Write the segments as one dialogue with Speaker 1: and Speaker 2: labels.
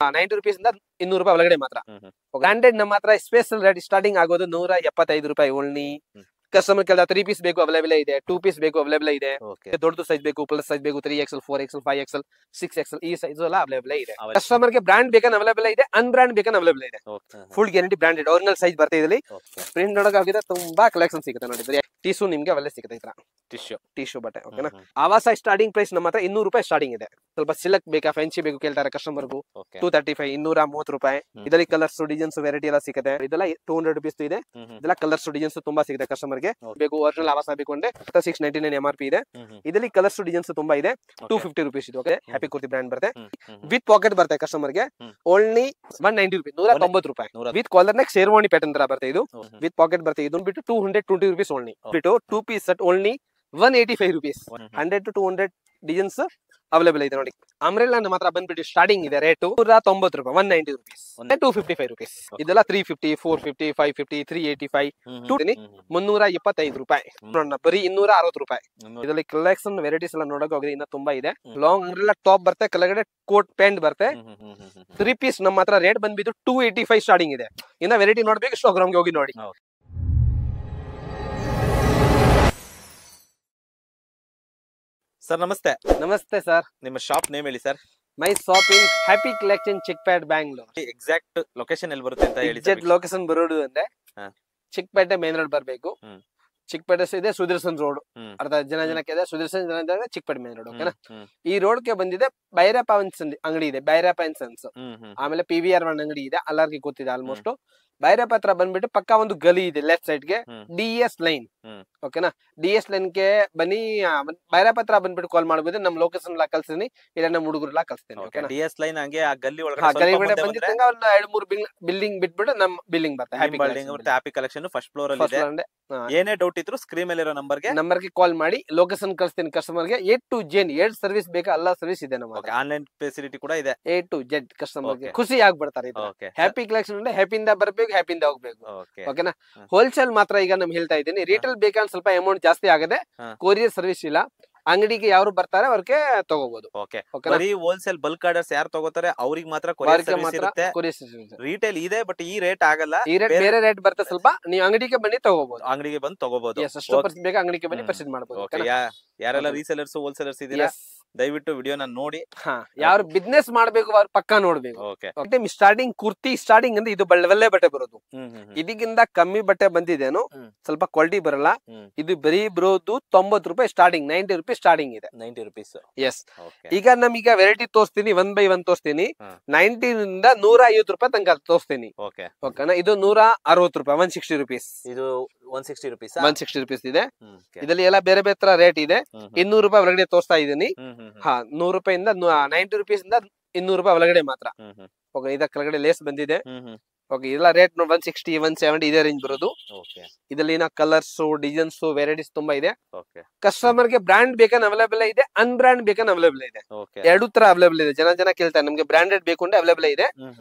Speaker 1: 90 rupees ಇಂದ 200 ರೂಪಾಯಿ ಒಳಗಡೆ ಮಾತ್ರ. ಬ್ರಾಂಡೆಡ್ ನಮ್ಮ ಹತ್ರ ಸ್ಪೆಷಲ್ ರೇಟ್ ಸ್ಟಾರ್ಟಿಂಗ್ ಆಗೋದು 175 ರೂಪಾಯಿ ಓನ್ಲಿ. ಕಸ್ಟಮರ್ ಕೇಳಿದ 3 ಪೀಸ್ ಬೇಕು ಅವೈಲೇಬಲ್ ಇದೆ, 2 ಪೀಸ್ ಬೇಕು ಅವೈಲೇಬಲ್ ಇದೆ, ದೊಡ್ಡದು ಸೈಜ್ ಬೇಕು, ಪ್ಲಸ್ ಸೈಜ್ ಬೇಕು, 3XL 4XL 5XL 6XL ಈ ಸೈಜ್ ಎಲ್ಲ ಅವೈಲೇಬಲ್ ಇದೆ. ಕಸ್ಟಮರ್ ಗೆ ಬ್ರಾಂಡ್ ಬೇಕನ್ ಅವೈಲೇಬಲ್ ಇದೆ, ಅನ್ಬ್ರಾಂಡ್ ಬೇಕನ್ ಅವೈಲೇಬಲ್ ಇದೆ. Full guarantee branded original size ಬರ್ತಾ ಇದೆ. ಪ್ರಿಂಟ್ ನೋಡೋಕೆ ತುಂಬಾ ಕಲೆಕ್ಷನ್ ಸಿಗುತ್ತೆ ನೋಡಿ. ಬರೀ ಟಿಶ್ಯೂ ನಿಮ್ಗೆ ಅವೆಲ್ಲ ಸಿಗುತ್ತೆ. ಈ ತರ ಟಿಶ್ಯೂ ಬಟ್ಟೆ ಓಕೆನಾ. ಆವಾಸ ಸ್ಟಾರ್ಟಿಂಗ್ ಪ್ರೈಸ್ ನಮ್ಮ ಹತ್ರ 200 ರೂಪಾಯಿ ಸ್ಟಾರ್ಟಿಂಗ್ ಇದೆ. ಸ್ವಲ್ಪ ಸಿಲ್ಕ್ ಬೇಕಾ ಫ್ಯಾನ್ಸಿ ಬೇಕು ಕೇಳ್ತಾರೆ ಕಸ್ಟಮರ್ಗೂ 235 230 ರೂಪಾಯಿ. ಇದರಲ್ಲಿ ಕಲರ್ಸ್ ಡಿಸೈನ್ಸ್ ವೆರೈಟಿ ಎಲ್ಲ ಸಿಗುತ್ತೆ. ಇದೆಲ್ಲ 200 rupees ಇದೆ. ಇದೆಲ್ಲ ಕಲರ್ಸ್ ಡಿಸೈನ್ಸ್ ತುಂಬಾ ಸಿಗುತ್ತೆ ಕಸ್ಟಮರ್ ಗೆ. ಬೇಕು ಒರಿಜಿನಲ್ ಆವಾಸ ಬೇಕು ಅಂದ್ರೆ 699 MRP ಇದೆ. ಇದರಲ್ಲಿ ಕಲರ್ಸ್ ಡಿಸೈನ್ಸ್ ತುಂಬಾ ಇದೆ. 250 rupees ಇದು. ಓಕೆ, ಹ್ಯಾಪಿ ಕುರ್ತಿ ಬ್ರ್ಯಾಂಡ್ ಬರುತ್ತೆ. ವಿತ್ ಪಾಕೆಟ್ ಬರುತ್ತೆ ಕಸ್ಟಮರ್ ಗೆ ಓನ್ಲಿ 190 rupees 190 ರೂಪಾಯಿ. With collar neck sherwani pattern ತರ ಬರುತ್ತೆ ಇದು. ವಿತ್ ಪಾಕೆಟ್ ಬರುತ್ತೆ. ಇದನ್ನ ಬಿಟ್ಟು 220 rupees ಓನ್ಲಿ. ಬಿಟ್ಟು 2 piece set only 185 rupees. 100 to 200 designs available ಇದೆ ನೋಡಿ. ಅಂಬ್ರೆಲ್ಲಾ ನಮ್ಮ ಹತ್ರ ಬಂದ್ಬಿಟ್ಟು ಸ್ಟಾರ್ಟಿಂಗ್ ಇದೆ ರೇಟ್ 190 ರೂಪಾಯಿ 190 rupees 255 rupees. ಇದೆಲ್ಲ 350 450 550 385 325 ರೂಪಾಯಿ. ಬರೀ 260 ರೂಪಾಯಿ. ಇದರಲ್ಲಿ ಕಲೆಕ್ಷನ್ ವೆರೈಟೀಸ್ ಎಲ್ಲ ನೋಡಕ್ ಹೋಗಿದೆ. ಇನ್ನ ತುಂಬಾ ಇದೆ. ಲಾಂಗ್ ಅಂಬ್ರೆಲ್ಲಾ ಟಾಪ್ ಬರುತ್ತೆ, ಕೆಳಗಡೆ ಕೋಟ್ ಪ್ಯಾಂಟ್ ಬರುತ್ತೆ. 3 ಪೀಸ್ ನಮ್ಮ ಹತ್ರ ರೇಟ್ ಬಂದ್ಬಿಟ್ಟು 285 ಸ್ಟಾರ್ಟಿಂಗ್ ಇದೆ. ಇನ್ನ ವೆರೈಟಿ ನೋಡ್ಬೇಕು, Instagram ಗೆ ಹೋಗಿ ನೋಡಿ.
Speaker 2: ಸರ್ ನಮಸ್ತೆ.
Speaker 1: ನಮಸ್ತೆ ಸರ್.
Speaker 2: ನಿಮ್ಮ ಶಾಪ್ ನೇಮ್ ಹೇಳಿ ಸರ್.
Speaker 1: ಮೈ ಶಾಪ್ ಇನ್ happy collection Chickpet Bangalore.
Speaker 2: Exact location ಎಲ್ಲಿ ಬರುತ್ತೆ ಅಂತ ಹೇಳಿ.
Speaker 1: ಎಕ್ಸಾಕ್ಟ್ ಲೊಕೇಶನ್ ಬರೋದು ಅಂದ್ರೆ ಚಿಕ್ಪೇಟೆ ಮೇನ್ ರೋಡ್ ಬರ್ಬೇಕು. ಚಿಕ್ಪೇಟೆ ಇದೆ ಸುದರ್ಶನ್ ರೋಡ್. ಅರ್ಧ ಜನಕ್ಕೆ ಇದೆ ಸುದರ್ಶನ್ ಜನ ಚಿಕ್ಪೇಟೆ ಮೇನ್ ರೋಡ್. ಓಕೆನಾ. ಈ ರೋಡ್ ಗೆ ಬಂದಿದೆ ಭೈರಪ್ಪ ಅಂಗಡಿ ಇದೆ, ಭೈರಪ್ಪ ಅಂಡ್ ಸನ್ಸ್. ಆಮೇಲೆ PVR 1 ಅಂಗಡಿ ಇದೆ, ಎಲ್ಲರಿಗೂ ಗೊತ್ತಿದೆ ಆಲ್ಮೋಸ್ಟ್. ಭೈರಪ್ಪ ಹತ್ರ ಬಂದ್ಬಿಟ್ಟು ಪಕ್ಕ ಒಂದು ಗಲಿ ಇದೆ ಲೆಫ್ಟ್ ಸೈಡ್ ಗೆ, DS ಲೈನ್. ಓಕೆನಾ. DS ಲೈನ್ ಗೆ ಬನ್ನಿ. ಭೈರಪ್ಪ ಹತ್ರ ಬಂದ್ಬಿಟ್ಟು ಕಾಲ್ ಮಾಡಬಹುದು. ನಮ್ ಲೊಕೇಶನ್ ಎಲ್ಲ ಕಳ್ಸಿನಿ, ಇಲ್ಲ ನಮ್ಮ ಹುಡುಗರೆಲ್ಲ ಕಳ್ಸ್ತೇನೆ. ಓಕೆನಾ.
Speaker 2: DS ಲೈನ್ ಹಂಗೆ ಆ ಗಲ್ಲಿ ಒಳಗಡೆ
Speaker 1: ಬಂದಿದ್ದಂಗ ಒಂದು 2-3 ಬಿಲ್ಡಿಂಗ್ ಬಿಟ್ಬಿಟ್ಟು ನಮ್ ಬಿಲ್ಡಿಂಗ್ ಬರುತ್ತೆ.
Speaker 2: ಹ್ಯಾಪಿ ಕಲೆಕ್ಷನ್ ಫಸ್ಟ್ ಫ್ಲೋರ್ ಅಲ್ಲಿ ಇದೆ. ಏನೇ ಡೌಟ್ ಇದ್ರು ಸ್ಕ್ರೀನ್ ಮೇಲೆ ಇರೋ ನಂಬರ್ ಗೆ ಕಾಲ್ ಮಾಡಿ ಲೊಕೇಶನ್ ಕಳಿಸ್ತೀನಿ ಕಸ್ಟಮರ್ ಗೆ. A to Z ಎರಡು ಸರ್ವಿಸ್ ಬೇಕಾ ಎಲ್ಲ ಸರ್ವಿಸ್ ಇದೆ ನಮ್ಮ ಹತ್ರ. ಆನ್ಲೈನ್ ಫೆಸಿಲಿಟಿ ಕೂಡ ಇದೆ. A to Z ಕಸ್ಟಮರ್ ಗೆ ಖುಷಿ ಆಗ್ಬಿಡ್ತಾರೆ. ಹ್ಯಾಪಿ ಕಲೆಕ್ಷನ್ ಅಂದ್ರೆ ಹ್ಯಾಪಿಯಿಂದ ಬರ್ಬೇಕು, ಹ್ಯಾಪಿಯಿಂದ ಹೋಗ್ಬೇಕು. ಓಕೆನಾ. ಹೋಲ್ಸೇಲ್ ಮಾತ್ರ ಈಗ ನಮ್ ಹೇಳ್ತಾ ಇದ್ದೀನಿ. ರಿಟೇಲ್ ಬೇಕಂದ್ರೆ ಸ್ವಲ್ಪ ಅಮೌಂಟ್ ಜಾಸ್ತಿ ಆಗದೆ. ಕೊರಿಯರ್ ಸರ್ವಿಸ್ ಇಲ್ಲ. ಅಂಗಡಿಗೆ ಯಾರು ಬರ್ತಾರೆ ಅವ್ರಿಗೆ ತಗೋಬಹುದು. ಹೋಲ್ಸೇಲ್ ಬಲ್ಕ್ ಆರ್ಡರ್ಸ್ ಯಾರು ತಗೋತಾರೆ ಅವ್ರಿಗೆ ಮಾತ್ರ ರಿಟೇಲ್ ಇದೆ. ಬಟ್ ಈ ರೇಟ್ ಆಗಲ್ಲ, ಈ ರೇಟ್ ಬೇರೆ ರೇಟ್ ಬರುತ್ತೆ ಸ್ವಲ್ಪ. ನೀವು ಅಂಗಡಿಗೆ ಬನ್ನಿ ತಗೋಬಹುದು. ಅಂಗಡಿಗೆ ಬಂದು ತಗೋಬಹುದು. ಎಷ್ಟು ಪರ್ಸೆಂಟ್ ಬೇಕಾ ಅಂಗಡಿಗೆ ಬನ್ನಿ ಪರ್ಚೇಸ್ ಮಾಡಬಹುದು. ಯಾರೆಲ್ಲ ರೀಸೇಲರ್ಸ್ ಹೋಲ್ಸೇಲರ್ಸ್ ಇದೀರಾ ದಯವಿಟ್ಟು ವಿಡಿಯೋನ ನೋಡಿ. ಯಾರು ಬಿಸ್ನೆಸ್ ಮಾಡ್ಬೇಕು ಅವ್ರು ಪಕ್ಕಾ ನೋಡ್ಬೇಕು. ಸ್ಟಾರ್ಟಿಂಗ್ ಕುರ್ತಿ ಸ್ಟಾರ್ಟಿಂಗ್ ಅಂದ್ರೆ ಇದು ಒಳ್ಳೆ ಬಟ್ಟೆ ಬರೋದು. ಇದಕ್ಕಿಂತ ಕಮ್ಮಿ ಬಟ್ಟೆ ಬಂದಿದ್ದೇನು, ಸ್ವಲ್ಪ ಕ್ವಾಲಿಟಿ ಬರಲ್ಲ. ಇದು ಬರೀ ಬರೋದು 90 ರೂಪಾಯಿ ಸ್ಟಾರ್ಟಿಂಗ್, 90 rupees ಸ್ಟಾರ್ಟಿಂಗ್ ಇದೆ. 90 rupees. ಎಸ್. ಈಗ ನಮೀಗ ವೆರೈಟಿ ತೋರಿಸ್ತೀನಿ, 1 by 1 ತೋರಿಸ್ತೀನಿ. 90 ಇಂದ 150 ರೂಪಾಯಿ ತನಕ ತೋರಿಸ್ತೀನಿ. ಓಕೆನಾ. ಇದು 160 ರೂಪಾಯಿ 160 rupees. ಇದು 160 rupees 160 rupees ಇದೆ. ಇದರಲ್ಲಿ ಎಲ್ಲ ಬೇರೆ ಬೇರೆ ತರ ರೇಟ್ ಇದೆ. 200 ರೂಪಾಯಿ ಒಳಗಡೆ ತೋರಿಸ್ತಾ ಇದ್ದೀನಿ. 100 ರೂಪಾಯಿಂದ 90 rupees ಇಂದ 200 ರೂಪಾಯಿ ಒಳಗಡೆ ಮಾತ್ರ. ಓಕೆ. ಇದರ ಕೆಳಗಡೆ ಲೇಸ್ ಬಂದಿದೆ. ಓಕೆ. ಇದೆಲ್ಲ ರೇಟ್ 160 170 ಇದೇ ರೇಂಜ್ ಬರೋದು. ಇದರಲ್ಲಿ ಕಲರ್ಸ್ ಡಿಸೈನ್ಸ್ ವೆರೈಟೀಸ್ ತುಂಬಾ ಇದೆ. ಕಸ್ಟಮರ್ ಗೆ ಬ್ರಾಂಡ್ ಬೇಕನ್ ಅವೈಲೇಬಲ್ ಇದೆ, ಅನ್ಬ್ರಾಂಡ್ ಬೇಕನ್ ಅವೈಲೇಬಲ್ ಇದೆ. ಎರಡು ತರ ಅವೈಲೇಬಲ್ ಇದೆ. ಜನ ಕೇಳ್ತಾರೆ ನಮ್ಗೆ ಬ್ರಾಂಡೆಡ್ ಬೇಕು ಅಂದ್ರೆ ಅವೈಲೇಬಲ್ ಇದೆ,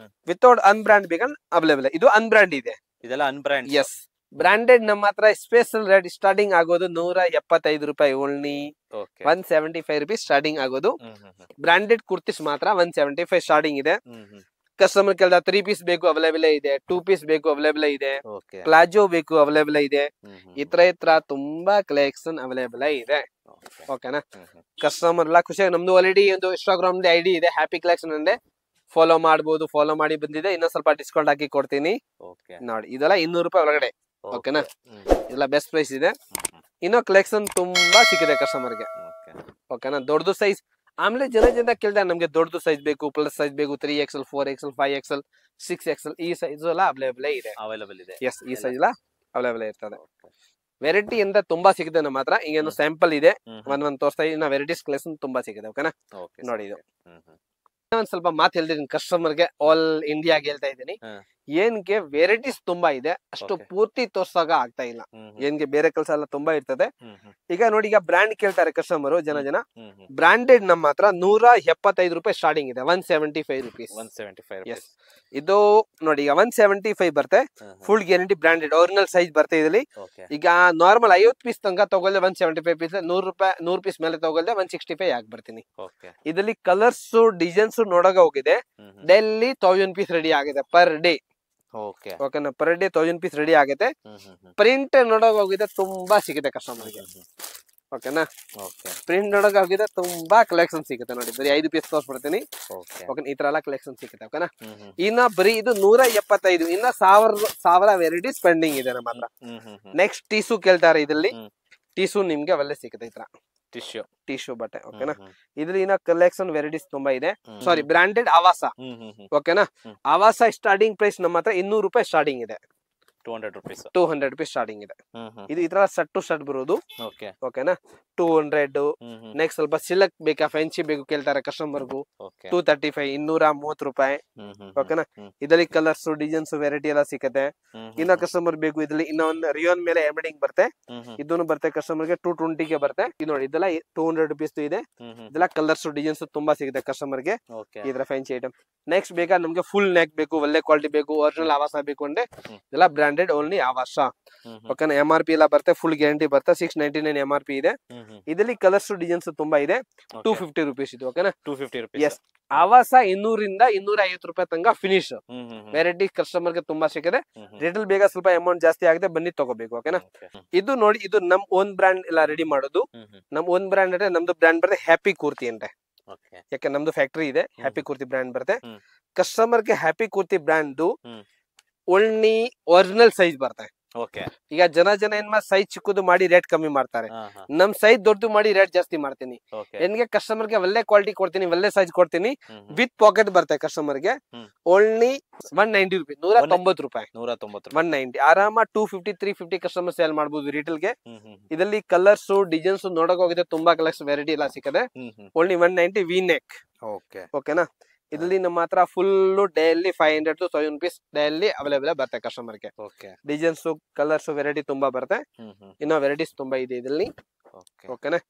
Speaker 2: ವಿತೌಟ್ ಅನ್ಬ್ರಾಂಡ್ ಬೇಕನ್ ಅವೈಲೇಬಲ್. ಇದು ಅನ್ಬ್ರಾಂಡ್ ಇದೆ. ಇದೆಲ್ಲ ಅನ್ಬ್ರಾಂಡ್. ಎಸ್. ಬ್ರಾಂಡೆಡ್ ನಮ್ಮ ಹತ್ರ ಸ್ಪೆಷಲ್ ರೇಟ್ ಸ್ಟಾರ್ಟಿಂಗ್ ಆಗೋದು 175 ರೂಪಾಯಿ ಓನ್ಲಿ. 175 rupees ಸ್ಟಾರ್ಟಿಂಗ್ ಆಗೋದು. ಬ್ರಾಂಡೆಡ್ ಕುರ್ತೀಸ್ ಮಾತ್ರ 175 ಸ್ಟಾರ್ಟಿಂಗ್ ಇದೆ. ಕಸ್ಟಮರ್ ಕೇಳಿದ 3 ಪೀಸ್ ಬೇಕು ಅವೈಲೇಬಲ್ ಇದೆ, 2 ಪೀಸ್ ಬೇಕು ಅವೈಲೇಬಲ್ ಇದೆ, ಪ್ಲಾಜೋ ಬೇಕು ಅವೈಲೇಬಲ್ ಇದೆ. ಈ ತರ ತುಂಬಾ ಕಲೆಕ್ಷನ್ ಅವೈಲೇಬಲ್ ಇದೆ. ಓಕೆನಾ. ಕಸ್ಟಮರ್ ಎಲ್ಲ ಖುಷಿಯಾಗಿ ನಮ್ದು ಆಲ್ರೆಡಿ ಒಂದು Instagram ID ಇದೆ ಹ್ಯಾಪಿ ಕಲೆಕ್ಷನ್ ಅಂದ್ರೆ ಫಾಲೋ ಮಾಡಬಹುದು. ಫಾಲೋ ಮಾಡಿ ಬಂದಿದೆ. ಇನ್ನೊಂದ್ ಸ್ವಲ್ಪ ಡಿಸ್ಕೌಂಟ್ ಹಾಕಿ ಕೊಡ್ತೀನಿ ನೋಡಿ. ಇದೆಲ್ಲ 200 ರೂಪಾಯಿ ಒಳಗಡೆ. ಓಕೆನಾ. ಇದೆಲ್ಲ ಬೆಸ್ಟ್ ಪ್ರೈಸ್ ಇದೆ. ಇನ್ನೂ ಕಲೆಕ್ಷನ್ ತುಂಬಾ ಸಿಕ್ಕಿದೆ ಕಸ್ಟಮರ್ಗೆ. ಓಕೆನಾ. ದೊಡ್ಡದು ಸೈಜ್ ಆಮೇಲೆ ಜನ ಕೇಳ್ತಾರೆ ನಮ್ಗೆ ದೊಡ್ಡದು ಸೈಜ್ ಬೇಕು, ಪ್ಲಸ್ ಸೈಜ್ ಬೇಕು, 3XL 4XL 5XL 6XL ಈ ಸೈಜ್ ಎಲ್ಲ ಅವೈಲೇಬಲ್ ಇದೆ. ಎಸ್. ಈ ಸೈಜ್ ಎಲ್ಲ ಅವೈಲೇಬಲ್ ಇರ್ತದೆ. ವೆರೈಟಿ ಅಂತ ತುಂಬಾ ಸಿಗುತ್ತೆ ನಮ್ಮ ಹತ್ರ. ಈಗ ಸ್ಯಾಂಪಲ್ ಇದೆ, ಒಂದ್ ತೋರಿಸ್ತಾ ಇನ್ನ ವೆರೈಟೀಸ್ ಕಲೆಕ್ಷನ್ ತುಂಬಾ ಸಿಗುತ್ತೆ. ಓಕೆನಾ. ನೋಡಿ ಇದು ಒಂದ್ ಸ್ವಲ್ಪ ಮಾತು ಹೇಳ್ತೀನಿ ಕಸ್ಟಮರ್ಗೆ, ಆಲ್ ಇಂಡಿಯಾಗೆ ಹೇಳ್ತಾ ಇದ್ದೀನಿ.
Speaker 1: ಏನ್ಗೆ ವೆರೈಟೀಸ್ ತುಂಬಾ ಇದೆ, ಅಷ್ಟು ಪೂರ್ತಿ ತೋರ್ಸಾಗ ಆಗ್ತಾ ಇಲ್ಲ. ಏನ್ಗೆ ಬೇರೆ ಕೆಲಸ ಎಲ್ಲ ತುಂಬಾ ಇರ್ತದೆ. ಈಗ ನೋಡಿ, ಈಗ ಬ್ರ್ಯಾಂಡ್ ಕೇಳ್ತಾರೆ ಕಸ್ಟಮರ್ ಜನ. ಬ್ರಾಂಡೆಡ್ ನಮ್ಮ ಹತ್ರ 175 ರೂಪಾಯಿ ಸ್ಟಾರ್ಟಿಂಗ್ ಇದೆ, 175 rupees. 175. ಇದು ನೋಡಿ, ಈಗ 175 ಬರುತ್ತೆ, full guarantee branded original size ಬರುತ್ತೆ ಇದರಲ್ಲಿ. ಈಗ ನಾರ್ಮಲ್ 50 ಪೀಸ್ ತನಕ ತಗೊಳ್ಳೆ 175 ಪೀಸ್, 100 ಪೀಸ್ ಮೇಲೆ ತಗೊಳ್ಳೆ 165 ಯಾಕೆ ಬರ್ತೀನಿ. ಇದರಲ್ಲಿ ಕಲರ್ಸ್ ಡಿಸೈನ್ಸ್ ನೋಡೋಕೆ ಹೋಗಿದೆ. ಡೈಲಿ 1000 ಪೀಸ್ ರೆಡಿ ಆಗಿದೆ ಪರ್ ಡೇ. ಓಕೆನಾ, ಪರ್ ಡೇ 1000 ಪೀಸ್ ರೆಡಿ ಆಗುತ್ತೆ. ಪ್ರಿಂಟ್ ನೋಡೋಕೆ ಹೋಗಿದೆ ತುಂಬಾ ಸಿಗುತ್ತೆ ಕಸ್ಟಮರ್ಗೆ. ಓಕೆನಾ, ಪ್ರಿಂಟ್ ನೋಡೋಕೆ ಹೋಗಿದೆ ತುಂಬಾ ಕಲೆಕ್ಷನ್ ಸಿಗುತ್ತೆ. ನೋಡಿ, ಬರೀ 5 ಪೀಸ್ ತೋರಿಸ್ಬಿಡ್ತೀನಿ. ಓಕೆ, ಈ ತರ ಎಲ್ಲ ಕಲೆಕ್ಷನ್ ಸಿಗುತ್ತೆ. ಓಕೆನಾ, ಇನ್ನ ಬರೀ ಇದು 175, ಇನ್ನ 1000 ವೆರೈಟೀಸ್ ಪೆಂಡಿಂಗ್ ಇದೆ ನಮ್ಮ ಹತ್ರ. ನೆಕ್ಸ್ಟ್ ಟೀಸು ಕೇಳ್ತಾರೆ. ಇದರಲ್ಲಿ ಟೀಸು ನಿಮ್ಗೆ ಒಳ್ಳೆ ಸಿಗುತ್ತೆ. ಈ ತರ ಟಿಶ್ಯೂ ಬಟ್ಟೆ. ಓಕೆನಾ, ಇದ್ರಲ್ಲಿ ಇನ್ನ ಕಲೆಕ್ಷನ್ ವೆರೈಟೀಸ್ ತುಂಬಾ ಇದೆ. ಸಾರಿ, ಬ್ರಾಂಡೆಡ್ ಆವಾಸ. ಓಕೆನಾ, ಆವಾಸ ಸ್ಟಾರ್ಟಿಂಗ್ ಪ್ರೈಸ್ ನಮ್ಮ ಹತ್ರ 200 ರೂಪಾಯಿ ಸ್ಟಾರ್ಟಿಂಗ್ ಇದೆ. 200 ರೂಪಾಯಿ ಸ್ಟಾರ್ಟಿಂಗ್ ಇದೆ. ಇದು ಈ ತರ ಸಟ್ ಟು ಸಟ್ ಬರೋದು. ಓಕೆನಾ, 200. ನೆಕ್ಸ್ಟ್ ಸ್ವಲ್ಪ ಸಿಲ್ಕ್ ಬೇಕಾ, ಫ್ಯಾನ್ಸಿ ಬೇಕು ಕೇಳ್ತಾರೆ ಕಸ್ಟಮರ್ಗೂ, 235, 230 ರೂಪಾಯಿ. ಓಕೆನಾ, ಇದರಲ್ಲಿ ಕಲರ್ಸ್ ಡಿಸೈನ್ಸ್ ವೆರೈಟಿ ಎಲ್ಲ ಸಿಕ್ಕತ್ತೆ. ಇನ್ನ ಕಸ್ಟಮರ್ ಬೇಕು ಇದ್ರಲ್ಲಿ ಇನ್ನ ಒಂದು ರಿಯೋನ್ ಮೇಲೆ ಎಂಬ್ರಾಯ್ಡಿಂಗ್ ಬರುತ್ತೆ, ಇದನ್ನು ಬರುತ್ತೆ ಕಸ್ಟಮರ್ಗೆ 220 ಗೆ ಬರುತ್ತೆ. ಇದು ನೋಡಿ, ಇದೆಲ್ಲ 200 ರೂಪೀಸ್ ಇದೆ. ಇದೆಲ್ಲ ಕಲರ್ಸ್ ಡಿಸೈನ್ಸ್ ತುಂಬಾ ಸಿಗುತ್ತೆ ಕಸ್ಟಮರ್ಗೆ, ಈ ತರ ಫ್ಯಾನ್ಸಿ ಐಟಮ್. ನೆಕ್ಸ್ಟ್ ಬೇಕಾ ನಮ್ಗೆ ಫುಲ್ ನೆಕ್ ಬೇಕು, ಒಳ್ಳೆ ಕ್ವಾಲಿಟಿ ಬೇಕು, ಒರಿಜಿನಲ್ ಆವಾಸ ಬೇಕು ಅಂದ್ರೆ ಇದೆಲ್ಲ ಬ್ರಾಂಡೆಡ್ ಓನ್ಲಿ ಆವಾಸ. ಓಕೆನಾ, MRP ಎಲ್ಲ ಬರುತ್ತೆ, ಫುಲ್ ಗ್ಯಾರಂಟಿ ಬರುತ್ತೆ. 699 MRP ಇದೆ. ಇದರಲ್ಲಿ ಕಲರ್ಸ್ ಡಿಸೈನ್ಸ್ ತುಂಬಾ ಇದೆ. 250 ರೂಪೀಸ್ ಇದು. ಓಕೆನಾ, 250 ರೂಪೀಸ್. ಎಸ್, ಆವಾಸ 200 ರಿಂದ 250 ರೂಪಾಯಿ ತನಕ ಫಿನಿಶ್. ವೆರೈಟಿ ಕಸ್ಟಮರ್ಗೆ ತುಂಬಾ ಸಿಕ್ಕಿದೆ. ರೇಟಲ್ ಬೇಗ ಸ್ವಲ್ಪ ಅಮೌಂಟ್ ಜಾಸ್ತಿ ಆಗಿದೆ, ಬನ್ನಿ ತಗೋಬೇಕು. ಓಕೆನಾ, ಇದು ನೋಡಿ, ಇದು ನಮ್ ಓನ್ ಬ್ರಾಂಡ್ ಎಲ್ಲ ರೆಡಿ ಮಾಡೋದು. ನಮ್ ಓನ್ ಬ್ರಾಂಡ್ ಅಂದ್ರೆ ನಮ್ದು ಬ್ರಾಂಡ್ ಬರುತ್ತೆ ಹ್ಯಾಪಿ ಕೂರ್ತಿ ಅಂತ. ಯಾಕೆ ನಮ್ದು ಫ್ಯಾಕ್ಟರಿ ಇದೆ, ಹ್ಯಾಪಿ ಕೂರ್ತಿ ಬ್ರಾಂಡ್ ಬರುತ್ತೆ. ಕಸ್ಟಮರ್ಗೆ happy kurti brand only original size ಬರುತ್ತೆ. ಈಗ ಜನ ಏನ್ ಸೈಜ್ ಚಿಕ್ಕದು ಮಾಡಿ ರೇಟ್ ಕಮ್ಮಿ ಮಾಡ್ತಾರೆ. ನಮ್ ಸೈಜ್ ದೊಡ್ಡದು ಮಾಡಿ ರೇಟ್ ಜಾಸ್ತಿ ಮಾಡ್ತೀನಿ. ಏನ್ಗೆ ಕಸ್ಟಮರ್ಗೆ ಒಳ್ಳೆ ಕ್ವಾಲಿಟಿ ಕೊಡ್ತೀನಿ, ಒಳ್ಳೆ ಸೈಜ್ ಕೊಡ್ತೀನಿ. ವಿತ್ ಪಾಕೆಟ್ ಬರುತ್ತೆ ಕಸ್ಟಮರ್ಗೆ ಓನ್ಲಿ 190 ರೂಪಾಯಿ, 190 ರೂಪಾಯಿ. 190 ಆರಾಮ 250 350 ಕಸ್ಟಮರ್ ಸೇಲ್ ಮಾಡಬಹುದು ರಿಟೇಲ್ಗೆ. ಇದರಲ್ಲಿ ಕಲರ್ಸ್ ಡಿಸೈನ್ಸ್ ನೋಡಕ್ ಹೋಗಿದೆ, ತುಂಬಾ ಕಲೆಕ್ಷನ್ ವೆರೈಟಿ ಎಲ್ಲ ಸಿಕ್ಕದೆ. Only 190 V neck. ಓಕೆನಾ, ಇದರಲ್ಲಿ ನಮ್ಮ ಹತ್ರ full daily 500 to 1000 rupees daily available ಬರುತ್ತೆ ಕಸ್ಟಮರ್ಗೆ. ಡಿಸೈನ್ಸ್ ಕಲರ್ಸ್ ವೆರೈಟಿ ತುಂಬಾ ಬರುತ್ತೆ. ಇನ್ನ ವೆರೈಟೀಸ್ ತುಂಬಾ ಇದೆ ಇದರಲ್ಲಿ. ಓಕೆನಾ,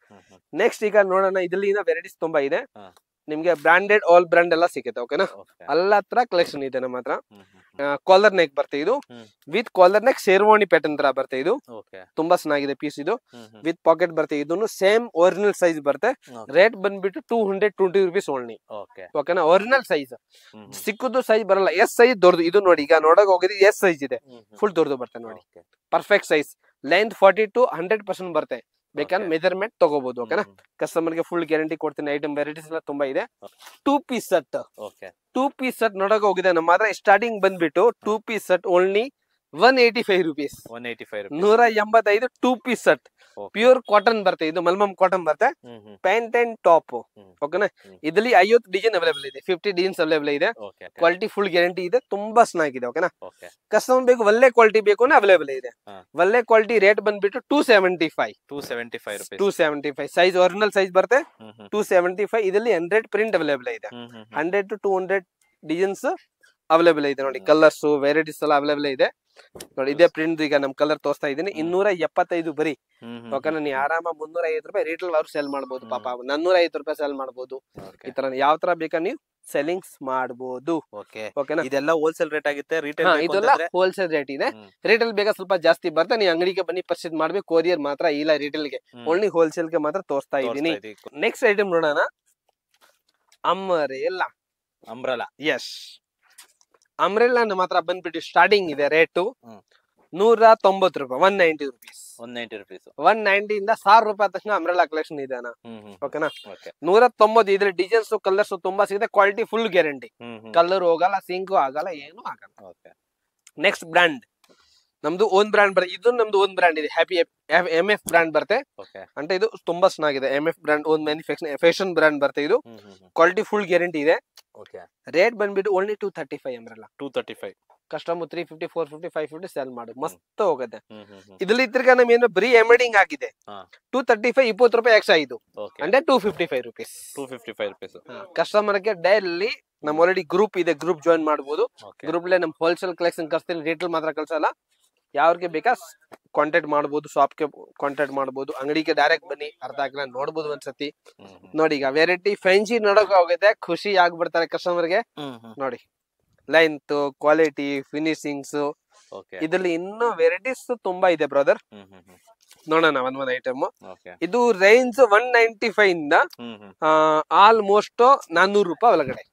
Speaker 1: ನೆಕ್ಸ್ಟ್ ಈಗ ನೋಡೋಣ. ಇದರಲ್ಲಿ ಇನ್ನ ವೆರೈಟೀಸ್ ತುಂಬಾ ಇದೆ. ನಿಮ್ಗೆ ಬ್ರಾಂಡೆಡ್ ಆಲ್ ಬ್ರಾಂಡ್ ಎಲ್ಲ ಸಿಗುತ್ತೆ. ಓಕೆನಾ, ಎಲ್ಲ ಹತ್ರ ಕಲೆಕ್ಷನ್ ಇದೆ ನಮ್ಮ ಹತ್ರ. ಕಾಲರ್ ನೆಕ್ ಬರುತ್ತೆ ಇದು, with collar neck sherwani pattern ತರ ಬರುತ್ತೆ. ಇದು ತುಂಬಾ ಚೆನ್ನಾಗಿದೆ ಪೀಸ್. ಇದು ವಿತ್ ಪಾಕೆಟ್ ಬರುತ್ತೆ. ಇದನ್ನು ಸೇಮ್ ಒರಿಜಿನಲ್ ಸೈಜ್ ಬರುತ್ತೆ. ರೇಟ್ ಬಂದ್ಬಿಟ್ಟು 220 ರೂಪೀಸ್ ಓನ್ಲಿ. ಓಕೆನಾ, ಒರಿಜಿನಲ್ ಸೈಜ್. ಸಿಕ್ಕುದು ಸೈಜ್ ಬರಲ್ಲ, ಎಸ್ ಸೈಜ್ ದೊಡ್ಡದು. ಇದು ನೋಡಿ, ಈಗ ನೋಡಕ್ ಹೋಗಿದ್ರೆ ಎಸ್ ಸೈಜ್ ಇದೆ, ಫುಲ್ ದೊಡ್ಡದು ಬರುತ್ತೆ ನೋಡಿ. ಪರ್ಫೆಕ್ಟ್ ಸೈಜ್, ಲೆಂತ್ 40 to 100% ಬರುತ್ತೆ. ಬೇಕಾದ್ರೆ ಮೆಜರ್ಮೆಂಟ್ ತಗೋಬಹುದು. ಓಕೆನಾ, ಕಸ್ಟಮರ್ಗೆ ಫುಲ್ ಗ್ಯಾರಂಟಿ ಕೊಡ್ತೀನಿ. ಐಟಮ್ ವೆರೈಟೀಸ್ ಎಲ್ಲ ತುಂಬಾ ಇದೆ. 2 ಪೀಸ್ ಸೆಟ್. 2 ಪೀಸ್ ಸೆಟ್ ನೋಡಕ್ ಹೋಗಿದೆ ನಮ್ಮ ಹತ್ರ ಸ್ಟಾರ್ಟಿಂಗ್ ಬಂದ್ಬಿಟ್ಟು 2 piece set only 185 rupees. 185 2 piece set. Pure cotton ಬರುತ್ತೆ. ಇದು ಮಲ್ಮಮ್ ಕಾಟನ್ ಬರುತ್ತೆ. Pant and top. ಓಕೆನಾ, ಇದರಲ್ಲಿ 50 ಡಿಸೈನ್ ಅವೈಲೇಬಲ್ ಇದೆ, 50 ಡಿಸೈನ್ಸ್ ಅವೈಲೇಬಲ್ ಇದೆ. ಕ್ವಾಲಿಟಿ ಫುಲ್ ಗ್ಯಾರಂಟಿ ಇದೆ, ತುಂಬಾ ಚೆನ್ನಾಗಿದೆ. ಓಕೆನಾ, ಕಸ್ಟಮರ್ ಬೇಕು ಒಳ್ಳೆ ಕ್ವಾಲಿಟಿ ಬೇಕು ಅಂದ್ರೆ ಅವೈಲೇಬಲ್ ಇದೆ. ಒಳ್ಳೆ ಕ್ವಾಲಿಟಿ ರೇಟ್ ಬಂದ್ಬಿಟ್ಟು 275 ಸೈಜ್ ಒರಿಜಿನಲ್ ಸೈಜ್ ಬರುತ್ತೆ. 275 ಇದರಲ್ಲಿ 100 ಪ್ರಿಂಟ್ ಅವೈಲೇಬಲ್ ಇದೆ. 100 to 200 ಡಿಸೈನ್ಸ್ ಅವೈಲೇಬಲ್ ಇದೆ. ನೋಡಿ, ಕಲರ್ಸ್ ವೆರೈಟೀಸ್ ಎಲ್ಲ ಅವೈಲೇಬಲ್ ಇದೆ. ನೋಡಿ, ಇದೇ ಪ್ರಿಂಟ್ ಈಗ ನಮ್ ಕಲರ್ ತೋರಿಸ್ತಾ ಇದೀನಿ. 275 ಬರೀ. ಓಕೆನಾ, ನೀ ಆರಾಮ 350 ರೂಪಾಯಿ ರಿಟೇಲ್ ಅವ್ರು ಸೇಲ್ ಮಾಡ್ಬೋದು. ಪಾಪ 450 ರೂಪಾಯಿ ಸೇಲ್ ಮಾಡ್ಬೋದು. ಈ ತರ ಯಾವ ತರ ಬೇಕಾ ನೀವು ಸೆಲ್ಲಿಂಗ್ಸ್ ಮಾಡಬಹುದು. ಓಕೆನಾ, ಇದೆಲ್ಲ ಹೋಲ್ಸೇಲ್ ರೇಟ್ ಆಗುತ್ತೆ. ಇದೆಲ್ಲ ಹೋಲ್ಸೇಲ್ ರೇಟ್ ಇದೆ. ರಿಟೇಲ್ ಬೇಗ ಸ್ವಲ್ಪ ಜಾಸ್ತಿ ಬರುತ್ತೆ. ನೀವು ಅಂಗಡಿಗೆ ಬನ್ನಿ ಪರ್ಚೇಸ್ ಮಾಡ್ಬೇಕು. ಕೊರಿಯರ್ ಮಾತ್ರ ಇಲ್ಲ ರಿಟೇಲ್ ಗೆ, ಓನ್ಲಿ ಹೋಲ್ಸೇಲ್ ಗೆ ಮಾತ್ರ ತೋರಿಸ್ತಾ ಇದೀನಿ. ನೆಕ್ಸ್ಟ್ ಐಟಮ್ ನೋಡೋಣ. ಅಂಬ್ರೆಲಾ. ಎಸ್, ಅಂಬ್ರೆಲಾ ನಮ್ಮ ಹತ್ರ ಬಂದ್ಬಿಟ್ಟು ಸ್ಟಾರ್ಟಿಂಗ್ ಇದೆ ರೇಟು 190 ರೂಪಾಯಿ. 190 ರೂಪೀಸ್. 190 ಇಂದ 1000 ರೂಪಾಯಿ ತಕ್ಷಣ ಅಂಬ್ರೆಲಾ ಕಲೆಕ್ಷನ್ ಇದೆ. ಓಕೆನಾ, 190 ಇದ್ರೆ ಡಿಸೈನ್ಸ್ ಕಲರ್ಸ್ ತುಂಬಾ ಸಿಗುತ್ತೆ. Quality full guarantee. ಕಲರ್ ಹೋಗಲ್ಲ, ಸಿಂಕು ಆಗಲ್ಲ, ಏನು ಆಗಲ್ಲ. ನೆಕ್ಸ್ಟ್ ಬ್ರಾಂಡ್ ನಮ್ದು ಓನ್ ಬ್ರಾಂಡ್ ಬರುತ್ತೆ. ಇದು ನಮ್ದು ಓನ್ ಬ್ರಾಂಡ್ ಇದೆ, ಹ್ಯಾಪಿ MF ಬ್ರಾಂಡ್ ಬರುತ್ತೆ. ಅಂದ್ರೆ ಇದು ತುಂಬಾ ಚೆನ್ನಾಗಿದೆ. MF brand own manufacturing fashion brand ಬರುತ್ತೆ. ಇದು ಕ್ವಾಲಿಟಿ ಫುಲ್ ಗ್ಯಾರಂಟಿ ಇದೆ. ರೇಟ್ ಬಂದ್ಬಿಟ್ಟು ಓನ್ಲಿ 235 ಅಂಬ್ರೆಲಾ. 235 ಕಸ್ಟಮರ್ 350 450 550 ಸೇಲ್ ಮಾಡು, ಮಸ್ತ್ ಹೋಗುತ್ತೆ. ಇದ್ರಲ್ಲಿ ತಿರ್ಗಾ ನಮ್ ಏನು ಬರೀ ಎಂಬ್ರಾಯ್ಡಿಂಗ್ ಆಗಿದೆ. 235 20 ರೂಪಾಯಿ ಎಕ್ಸ್ಟ್ರಾ. ಇದು ಅಂದ್ರೆ 255 ರೂಪೀಸ್. ಕಸ್ಟಮರ್ಗೆ ಡೈಲಿ ನಮ್ ಆಲ್ರೆಡಿ ಗ್ರೂಪ್ ಇದೆ, ಗ್ರೂಪ್ ಜಾಯಿನ್ ಮಾಡಬಹುದು. ಗ್ರೂಪ್ ನಮ್ ಹೋಲ್ಸೇಲ್ ಕಲೆಕ್ಷನ್ ಕಳಿಸ್ತೀನಿ, ರಿಟೇಲ್ ಮಾತ್ರ ಕಳ್ಸಲ್ಲ. ಯಾವ್ರಿಗೆ ಬೇಕಾ ಕಾಂಟ್ಯಾಕ್ಟ್ ಮಾಡಬಹುದು, ಶಾಪ್ಗೆ ಕಾಂಟ್ಯಾಕ್ಟ್ ಮಾಡಬಹುದು, ಅಂಗಡಿಗೆ ಡೈರೆಕ್ಟ್ ಬನ್ನಿ, ಅರ್ಧ ಕಿಲೋ ನೋಡ್ಬೋದು ಒಂದ್ಸತಿ. ನೋಡಿ ಈಗ ವೆರೈಟಿ ಫ್ಯಾನ್ಸಿ ನೋಡಕ್ ಹೋಗುತ್ತೆ, ಖುಷಿ ಆಗ್ಬಿಡ್ತಾರೆ ಕಸ್ಟಮರ್ಗೆ. ನೋಡಿ ಲೈನ್ತ್, ಕ್ವಾಲಿಟಿ, ಫಿನಿಶಿಂಗ್ಸ್, ಇದ್ರಲ್ಲಿ ಇನ್ನೂ ವೆರೈಟೀಸ್ ತುಂಬಾ ಇದೆ ಬ್ರದರ್. ನೋಡೋಣ ಒಂದ್ ಐಟಮ್. ಇದು ರೇಂಜ್ 195 ಇಂದ ಆಲ್ಮೋಸ್ಟ್ 400 ರೂಪಾಯಿ ಒಳಗಡೆ.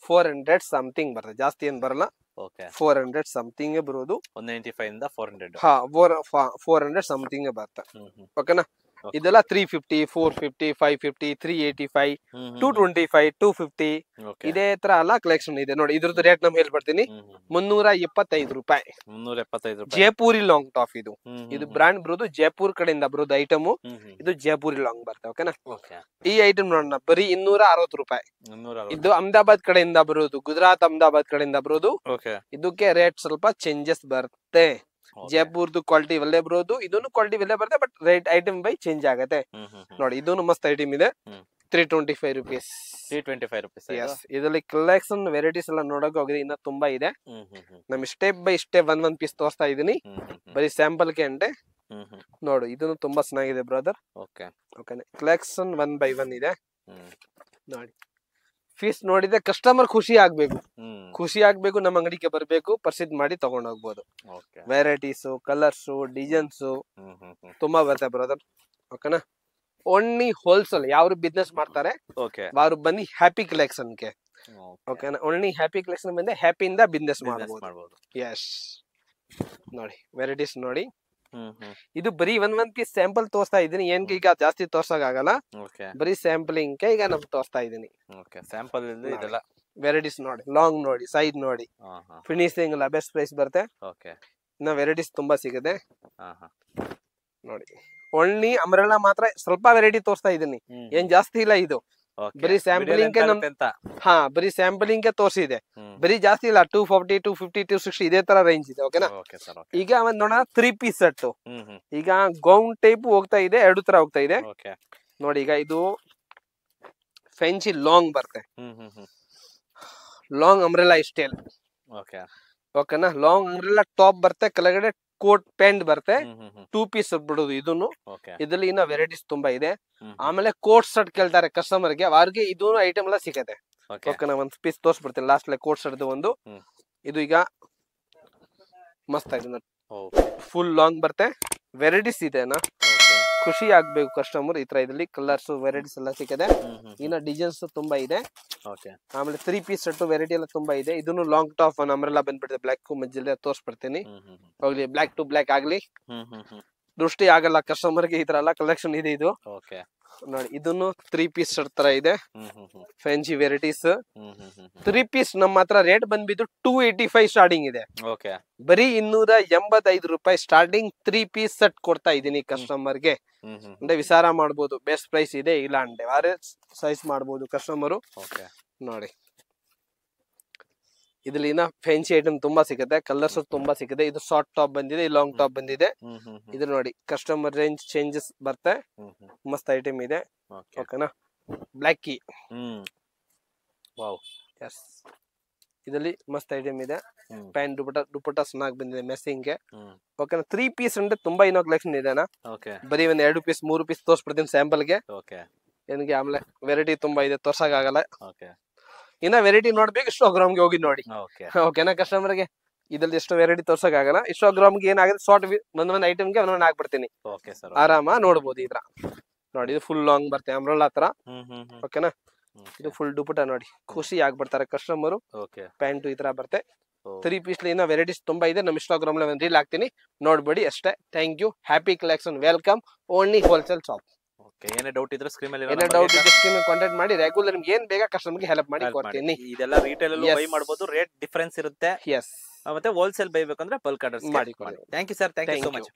Speaker 1: 400 ಸಮಥಿಂಗ್ ಬರ್ತದೆ, ಜಾಸ್ತಿ ಏನ್ ಬರಲ್ಲ. 400 ಸಮಥಿಂಗ್ ಬರೋದು.
Speaker 2: 195 ಇಂದ 400.
Speaker 1: ಹಾ 400 ಸಮಥಿಂಗ್ ಬರ್ತದೆ. ಓಕೆನಾ. ಇದೆಲ್ಲ 350, 450, 550, 385, 225, 250 ಇದೇ ತರ ಎಲ್ಲ ಕಲೆಕ್ಷನ್ ಇದೆ. ನೋಡಿ ಇದ್ರದ್ದು ರೇಟ್ ನಮ್ ಹೇಳ್ಬಿಡ್ತೀನಿ, 375 ರೂಪಾಯಿ. ಜೈಪುರಿ ಲಾಂಗ್ ಟಾಪ್ ಇದು. ಇದು ಬ್ರಾಂಡ್ ಬರೋದು ಜೈಪುರ್ ಕಡೆಯಿಂದ ಬರೋದು ಐಟಮ್. ಇದು ಜೈಪುರಿ ಲಾಂಗ್ ಬರ್ತದೆ. ಓಕೆನಾ. ಈ ಐಟಮ್ ನೋಡೋಣ, ಬರೀ 260 ರೂಪಾಯಿ. ಇದು ಅಹಮದಾಬಾದ್ ಕಡೆಯಿಂದ ಬರೋದು, ಗುಜರಾತ್ ಅಹಮದಾಬಾದ್ ಕಡೆಯಿಂದ ಬರೋದು. ಇದಕ್ಕೆ ರೇಟ್ ಸ್ವಲ್ಪ ಚೇಂಜಸ್ ಬರುತ್ತೆ. ಜೈಪುರ್ದು ಕ್ವಾಲಿಟಿ ಒಳ್ಳೆ ಬರೋದು, ಇದನ್ನು ಕ್ವಾಲಿಟಿ ಒಳ್ಳೆ ಬರುತ್ತೆ, but rate item by change ಆಗತ್ತೆ. ನೋಡಿ ಇದನ್ನು ಮಸ್ತ್ ಐಟಮ್ ಇದೆ, 325 ರೂಪೀಸ್. 325 ರೂಪೀಸ್. ಇದರಲ್ಲಿ ಕಲೆಕ್ಷನ್ ವೆರೈಟೀಸ್ ಎಲ್ಲ ನೋಡಕ್ ಹೋಗಿದೆ, ಇನ್ನ ತುಂಬಾ ಇದೆ. ನಮ್ ಸ್ಟೆಪ್ ಬೈ ಸ್ಟೆಪ್ ಒಂದ್ ಪೀಸ್ ತೋರಿಸ್ತಾ ಇದೀನಿ, ಬರೀ ಸ್ಯಾಂಪಲ್ ಗೆ ಅಂಡೆ. ನೋಡು ಇದನ್ನು ತುಂಬಾ ಚೆನ್ನಾಗಿದೆ ಬ್ರದರ್. ಓಕೆ ಕಲೆಕ್ಷನ್ 1 by 1 ಇದೆ. ನೋಡಿ ಫೀಸ್ ನೋಡಿದ್ರೆ ಕಸ್ಟಮರ್ ಖುಷಿ ಆಗ್ಬೇಕು, ನಮ್ಮ ಅಂಗಡಿಗೆ ಬರ್ಬೇಕು, ಪರ್ಚೇಸ್ ಮಾಡಿ ತಗೊಂಡ್ ಹೋಗ್ಬೋದು. ವೆರೈಟೀಸ್, ಕಲರ್ಸ್, ಡಿಸೈನ್ಸ್ ತುಂಬಾ ಬರುತ್ತೆ ಬ್ರದರ್. ಓಕೆನಾ. ಓನ್ಲಿ ಹೋಲ್ಸೇಲ್ ಯಾರು ಬಿಸ್ನೆಸ್ ಮಾಡ್ತಾರೆ ಅವರು ಬನ್ನಿ ಹ್ಯಾಪಿ ಕಲೆಕ್ಷನ್ ಗೆ. ಓಕೆನಾ. ಓನ್ಲಿ ಹ್ಯಾಪಿ ಕಲೆಕ್ಷನ್ ಬಂದ್ರೆ ಹ್ಯಾಪಿಯಿಂದ ಬಿಸ್ನೆಸ್ ಮಾಡಬಹುದು. ಎಸ್ ನೋಡಿ ವೆರೈಟೀಸ್ ನೋಡಿ. ಇದು ಬರೀ ಒಂದ್ ಪೀಸ್ ಸ್ಯಾಂಪಲ್ ತೋರಿಸ್ತಾ ಇದೀನಿ, ಏನ್ಗೆ ಈಗ ಜಾಸ್ತಿ ತೋರ್ಸಕ್ ಆಗಲ್ಲ, ಬರೀ ಸ್ಯಾಂಪಲಿಂಗ್ ಈಗ ನಮ್ ತೋರಿಸ್ತಾ ಇದೀನಿ.
Speaker 2: ಸ್ಯಾಂಪಲ್
Speaker 1: ವೆರೈಟೀಸ್ ನೋಡಿ, ಲಾಂಗ್ ನೋಡಿ, ಸೈಡ್ ನೋಡಿ, ಫಿನಿಶಿಂಗ್ ಎಲ್ಲ ಬೆಸ್ಟ್ ಪ್ರೈಸ್ ಬರುತ್ತೆ. ಇನ್ನ ವೆರೈಟೀಸ್ ತುಂಬಾ ಸಿಗುತ್ತೆ. ನೋಡಿ ಓನ್ಲಿ ಅಂಬ್ರೆಲಾ ಮಾತ್ರ ಸ್ವಲ್ಪ ವೆರೈಟಿ ತೋರಿಸ್ತಾ ಇದೀನಿ, ಏನ್ ಜಾಸ್ತಿ ಇಲ್ಲ. ಇದು ಬರೀ ಸ್ಯಾಂಪಲಿಂಗ್ ಬರೀ ಸ್ಯಾಂಪಲಿಂಗ್ ತೋರಿಸಿದೆ, ಬರೀ ಜಾಸ್ತಿ ಇಲ್ಲ. 240, 250, 260 ಇದೇ ತರ ರೇಂಜ್ ಇದೆ. ಓಕೆನಾ. ಈಗ ಒಂದ್ ನೋಡೋಣ 3 ಪೀಸ್ ಸೆಟ್. ಈಗ ಗೌನ್ ಟೈಪ್ ಹೋಗ್ತಾ ಇದೆ, 2 ತರ ಹೋಗ್ತಾ ಇದೆ. ನೋಡಿ ಈಗ ಇದು ಫ್ಯಾನ್ಸಿ ಲಾಂಗ್ ಬರುತ್ತೆ, ಲಾಂಗ್ ಅಂಬ್ರೆಲಾ ಸ್ಟೈಲ್. ಓಕೆನಾ. ಲಾಂಗ್ ಅಂಬ್ರೆಲಾ ಟಾಪ್ ಬರುತ್ತೆ, ಕೆಳಗಡೆ ಕೋಟ್ ಪ್ಯಾಂಟ್ ಬರುತ್ತೆ, 2 ಪೀಸ್ ಬಿಡೋದು ಇದನ್ನು. ಇದ್ರಲ್ಲಿ ಇನ್ನ ವೆರೈಟೀಸ್ ತುಂಬಾ ಇದೆ. ಆಮೇಲೆ ಕೋಟ್ ಶರ್ಟ್ ಕೇಳ್ತಾರೆ ಕಸ್ಟಮರ್ ಗೆ, ಅವ್ರಿಗೆ ಇದು ಐಟಮ್ ಎಲ್ಲ ಸಿಗುತ್ತೆ. ಓಕೆನಾ. ಒಂದ್ ಪೀಸ್ ತೋರಿಸ್ಬಿಡ್ತೀನಿ ಲಾಸ್ಟ್ ಕೋಟ್ ಶರ್ಟ್ ಒಂದು. ಇದು ಈಗ ಮಸ್ತ್ ಆಗಿದೆ, ಫುಲ್ ಲಾಂಗ್ ಬರುತ್ತೆ, ವೆರೈಟೀಸ್ ಇದೆ. ಖುಷಿ ಆಗ್ಬೇಕು ಕಸ್ಟಮರ್, ಈ ತರ ಇದ್ರಲ್ಲಿ ಕಲರ್ಸ್ ವೆರೈಟೀಸ್ ಎಲ್ಲ ಸಿಕ್ಕದೆ. ಇನ್ನ ಡಿಸೈನ್ಸ್ ತುಂಬಾ ಇದೆ. ಆಮೇಲೆ 3 ಪೀಸ್ ಸೆಟ್ ವೆರೈಟಿ ಎಲ್ಲ ತುಂಬಾ ಇದೆ. ಇದನ್ನು ಲಾಂಗ್ ಟಾಪ್ ಅಂಬ್ರೆಲಾ ಬಂದ್ಬಿಟ್ಟಿದೆ, ಬ್ಲಾಕ್ ಮಜ್ಜಲ್ಲಿ ತೋರಿಸ್ಬಿಡ್ತೀನಿ. ಹೋಗ್ಲಿ ಬ್ಲಾಕ್ ಟು ಬ್ಲಾಕ್ ಆಗ್ಲಿ, ದೃಷ್ಟಿ ಆಗಲ್ಲ ಕಸ್ಟಮರ್ ಗೆ. ಈ ತರ ಎಲ್ಲ ಕಲೆಕ್ಷನ್ ಇದೆ. ಇದು ನೋಡಿ ಇದನ್ನು 3 ಪೀಸ್ ಶರ್ಟ್ ತರ ಇದೆ, ಫ್ಯಾನ್ಸಿ ವೆರೈಟೀಸ್. 3 ಪೀಸ್ ನಮ್ಮ ಹತ್ರ ರೇಟ್ ಬಂದ್ಬಿಟ್ಟು 285 ಸ್ಟಾರ್ಟಿಂಗ್ ಇದೆ. ಬರೀ 285 ರೂಪಾಯಿ ಸ್ಟಾರ್ಟಿಂಗ್ 3 ಪೀಸ್ ಸೆಟ್ ಕೊಡ್ತಾ ಇದೀನಿ ಕಸ್ಟಮರ್ ಗೆ. ಅಂದ್ರೆ ವಿಚಾರ ಮಾಡ್ಬೋದು, ಬೆಸ್ಟ್ ಪ್ರೈಸ್ ಇದೆ. ಇಲ್ಲ ಅಂದ್ರೆ ವಾರೇ ಸೈಜ್ ಮಾಡ್ಬೋದು ಕಸ್ಟಮರು. ನೋಡಿ ಇದ್ರಲ್ಲಿ ಇನ್ನ ಫ್ಯಾನ್ಸಿ ಐಟಮ್ ತುಂಬಾ ಸಿಗುತ್ತೆ, ಕಲರ್ಸ್ ತುಂಬಾ ಸಿಗುತ್ತೆ. ಇದು ಶಾರ್ಟ್ ಟಾಪ್ ಬಂದಿದೆ, ಲಾಂಗ್ ಟಾಪ್ ಬಂದಿದೆ. ಇದು ನೋಡಿ ಕಸ್ಟಮರ್ ರೇಂಜ್ ಚೇಂಜಸ್ ಬರುತ್ತೆ, ಮಸ್ತ್ ಐಟಮ್ ಇದೆ. ಓಕೆನಾ. ಬ್ಲಾಕ್ ಕೀ, ಇದರಲ್ಲಿ ಮಸ್ತ್ ಐಟಮ್ ಇದೆ. ಪ್ಯಾಂಟ್ ದುಪಟ್ಟ ಚೆನ್ನಾಗಿ ಬಂದಿದೆ ಮೆಸ್ಸಿಂಗ್ ಗೆ. ಓಕೆನಾ. 3 ಪೀಸ್ ಅಂದ್ರೆ ತುಂಬಾ ಇನ್ನೋ ಕಲೆಕ್ಷನ್ ಇದೆನಾ. ಬರೀ ಒಂದ್ 2 ಪೀಸ್ 3 ಪೀಸ್ ತೋರಿಸ್ಬಿಡ್ತೀನಿ ಸ್ಯಾಂಪಲ್ ಗೆ. ಏನ್ಗೆ ಆಮೇಲೆ ವೆರೈಟಿ ತುಂಬಾ ಇದೆ, ತೋರ್ಸಕ್ ಆಗಲ್ಲ. ಇನ್ನ ವೆರೈಟಿ ನೋಡ್ಬೇಕು, ಇನ್ಸ್ಟಾಗ್ರಾಮ್ ಗೆ ಹೋಗಿ ನೋಡಿ. ಓಕೆನಾ. ಕಸ್ಟಮರ್ ಗೆ ಇದ್ರಲ್ಲಿ ಎಷ್ಟು ವೆರೈಟಿ ತೋರ್ಸಕ್ ಆಗಲ್ಲ. ಇನ್ಸ್ಟಾಗ್ರಾಮ್ ಗೆ ಏನಾಗುತ್ತೆ, ಶಾರ್ಟ್ ಒಂದೊಂದ್ ಐಟಮ್ ಗೆ ಒಂದೊಂದ್ ಹಾಕ್ಬಿಡ್ತೀನಿ, ಆರಾಮ ನೋಡ್ಬೋದು. ಇದ್ರ ನೋಡಿ ಇದು ಫುಲ್ ಲಾಂಗ್ ಬರುತ್ತೆ ಅಂಬ್ರೆಲಾ ಹತ್ರ. ಓಕೆನಾ. ಇದು ಫುಲ್ ದುಪಟ್ಟ ನೋಡಿ, ಖುಷಿ ಆಗ್ಬಿಡ್ತಾರೆ ಕಸ್ಟಮರ್. ಪ್ಯಾಂಟ್ ಈ ತರ ಬರುತ್ತೆ. 3 ಪೀಸ್ ಇನ್ನ ವೆರೈಟೀಸ್ ತುಂಬಾ ಇದೆ. ನಮ್ಮ ಇನ್ಸ್ಟಾಗ್ರಾಮ್ ಅಲ್ಲಿ ಒಂದು ರೀಲ್ ಹಾಕ್ತೀನಿ, ನೋಡ್ಬೇಡಿ ಅಷ್ಟೇ. Thank you. Happy collection, welcome. Only wholesale shop.
Speaker 2: ಏನೇ ಡೌಟ್ ಇದ್ರೆ ಸ್ಕ್ರೀನ್
Speaker 1: ಕಾಂಟ್ಯಾಕ್ಟ್ ಮಾಡಿ. ರೆಗ್ಯುಲರ್ ನಿಮ್ಗೆ ಏನ್ ಬೇಗ ಕಸ್ಟಮರ್ ಗೆ ಹೆಲ್ಪ್ ಮಾಡಿ ಕೊಡ್ತೀನಿ.
Speaker 2: ಇದೆಲ್ಲ ರಿಟೇಲ್ ಅಲ್ಲೂ ಬೈ ಮಾಡಬಹುದು, ರೇಟ್ ಡಿಫರೆನ್ಸ್ ಇರುತ್ತೆ. ಮತ್ತೆ ಹೋಲ್ಸೇಲ್ ಬೈಬೇಕಂದ್ರೆ ಬಲ್ಕ್ ಆರ್ಡರ್ಸ್ ಮಾಡಿ. Thank you sir, thank you so much.